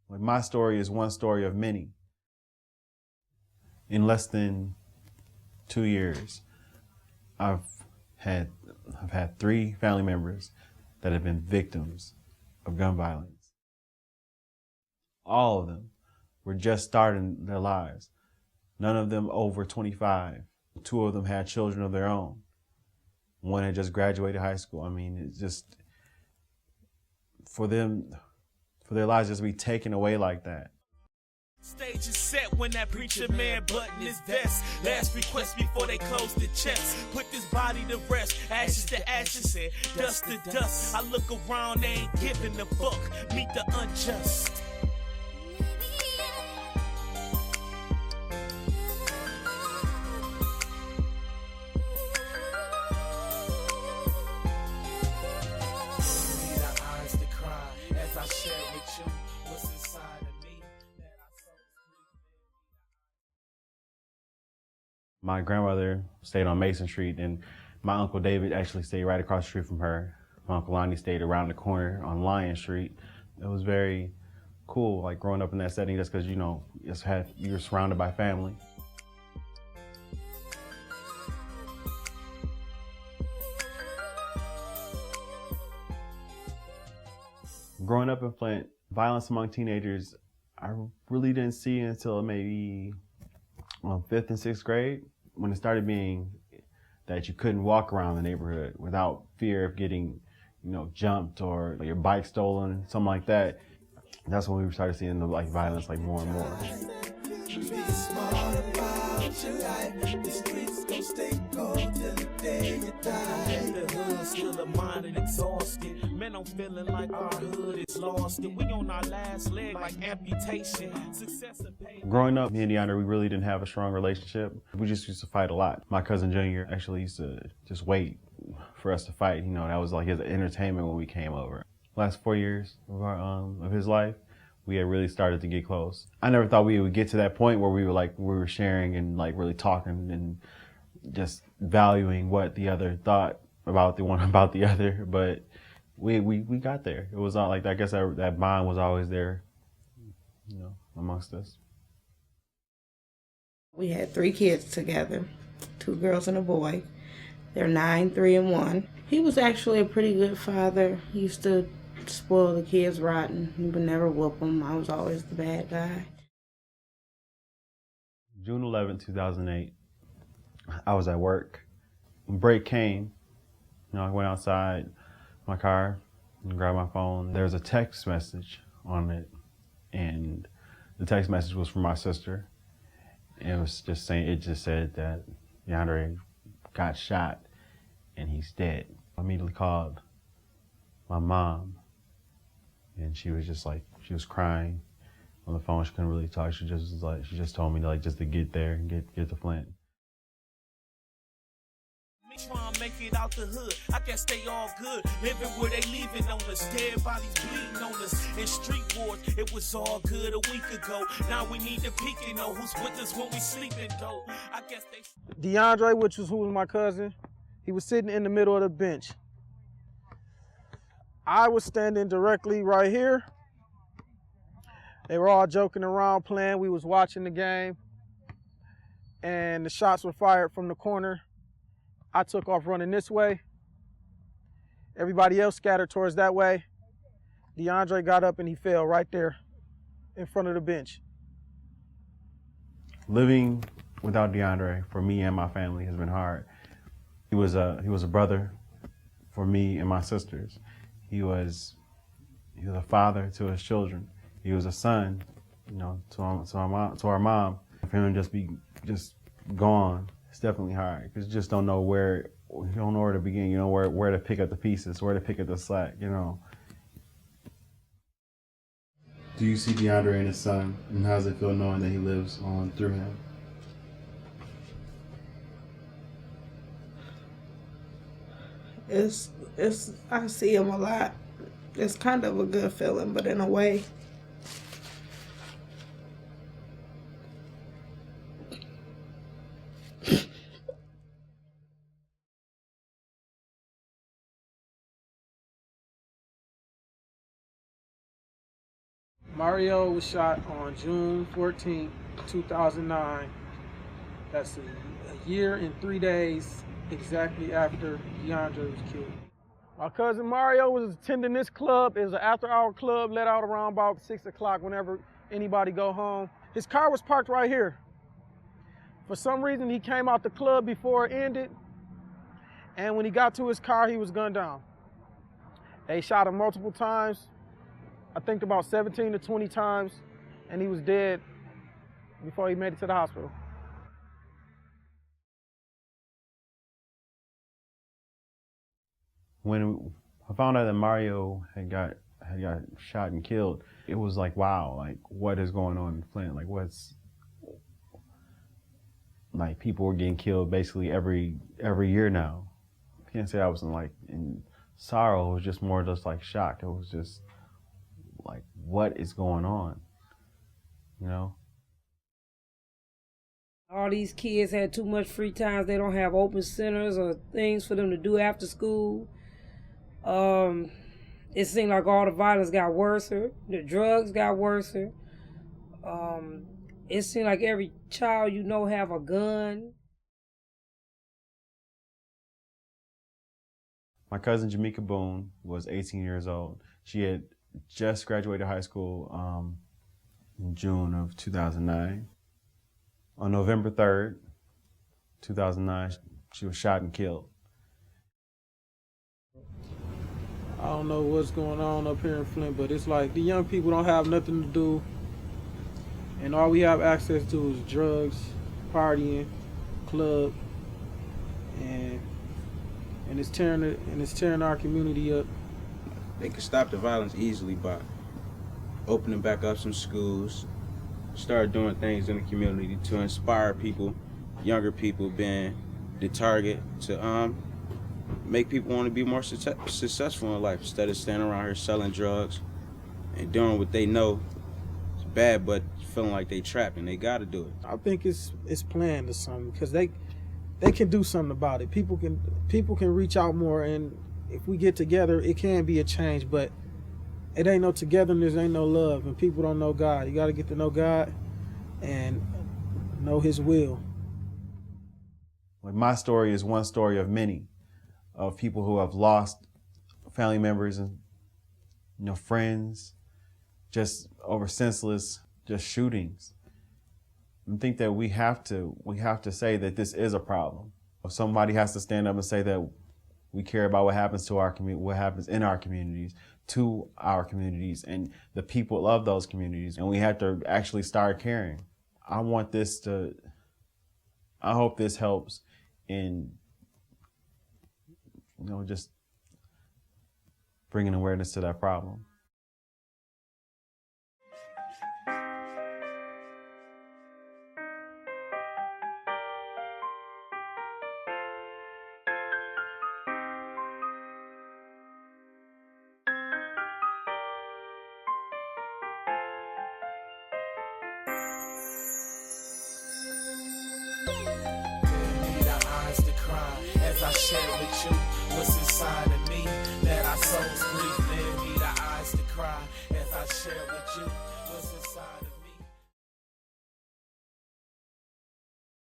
Like my story is one story of many. In less than 2 years, I've had 3 family members that have been victims of gun violence. All of them were just starting their lives. None of them over 25. 2 of them had children of their own. One had just graduated high school. I mean, it's just, for their lives just to be taken away like that. Stage is set when that preacher man button his vest. Last request before they close the chest. Put this body to rest. Ashes to ashes and dust to dust. I look around, they ain't giving a fuck. Meet the unjust. My grandmother stayed on Mason Street, and my Uncle David actually stayed right across the street from her. My Uncle Lonnie stayed around the corner on Lion Street. It was very cool, like growing up in that setting, just because, you know, you're surrounded by family. Growing up in Flint, violence among teenagers, I really didn't see until maybe 5th and 6th grade, when it started being that you couldn't walk around the neighborhood without fear of getting, you know, jumped or your bike stolen, something like that. That's when we started seeing the violence more and more. Men, I'm feeling like our hood is lost, and we on our last leg like amputation. Success and pain. Growing up, me and DeAndre, we really didn't have a strong relationship. We just used to fight a lot. My cousin Junior actually used to just wait for us to fight. You know, that was like his entertainment when we came over. Last 4 years of his life, we had really started to get close. I never thought we would get to that point where we were sharing and really talking and just valuing what the other thought about the one about the other, but we got there. It was not like that. I guess that bond was always there, you know, amongst us. We had 3 kids together, 2 girls and a boy. They're 9, 3, and 1. He was actually a pretty good father. He used to spoil the kids rotten. He would never whoop them. I was always the bad guy. June 11, 2008, I was at work. Break came. You know, I went outside my car and grabbed my phone. There was a text message on it, and the text message was from my sister. And it just said that DeAndre got shot and he's dead. I immediately called my mom, and she was she was crying on the phone. She couldn't really talk. She just told me just to get there and get to Flint. Trying to make it out the hood, I guess they all good. Living where they leaving on us, dead bodies bleeding on us. In street wars, it was all good a week ago. Now we need to peek and know who's with us when we sleeping though. I guess they. DeAndre, who was my cousin, he was sitting in the middle of the bench. I was standing directly right here. They were all joking around, playing. We was watching the game, and the shots were fired from the corner. I took off running this way. Everybody else scattered towards that way. DeAndre got up and he fell right there in front of the bench. Living without DeAndre for me and my family has been hard. He was a brother for me and my sisters. He was a father to his children. He was a son, you know, to our mom. For him to just gone, it's definitely hard because you just don't know where to begin. You know where to pick up the pieces, where to pick up the slack. You know. Do you see DeAndre and his son, and how does it feel knowing that he lives on through him? I see him a lot. It's kind of a good feeling, but in a way, Mario was shot on June 14, 2009. That's a year and 3 days exactly after DeAndre was killed. My cousin Mario was attending this club. It was an after-hour club, let out around about 6 o'clock whenever anybody go home. His car was parked right here. For some reason, he came out the club before it ended, and when he got to his car, he was gunned down. They shot him multiple times, I think about 17 to 20 times, and he was dead before he made it to the hospital. When I found out that Mario had got shot and killed, it was like, wow, like what is going on in Flint? Like people were getting killed basically every year now. I can't say I was in sorrow. It was just more just like shock. It was just like, what is going on? You know? All these kids had too much free time. They don't have open centers or things for them to do after school. It seemed like all the violence got worse. The drugs got worse. It seemed like every child you know have a gun. My cousin Jamaica Boone was 18 years old. She had just graduated high school in June of 2009. On November 3rd, 2009, she was shot and killed. I don't know what's going on up here in Flint, but it's like the young people don't have nothing to do, and all we have access to is drugs, partying, club, and it's tearing our community up. They could stop the violence easily by opening back up some schools, start doing things in the community to inspire people, younger people being the target, to make people want to be more successful in life instead of standing around here selling drugs and doing what they know is bad, but feeling like they trapped and they got to do it. I think it's planned or something, because they can do something about it. People can reach out more, and if we get together, it can be a change. But it ain't no togetherness, ain't no love, and people don't know God. You got to get to know God and know His will. Like my story is one story of many, of people who have lost family members and friends, just over senseless shootings. I think that we have to say that this is a problem. Somebody has to stand up and say that we care about what happens to our community, what happens in our communities, to our communities, and the people of those communities, and we have to actually start caring. I hope this helps in just bringing awareness to that problem. As I share with you what's inside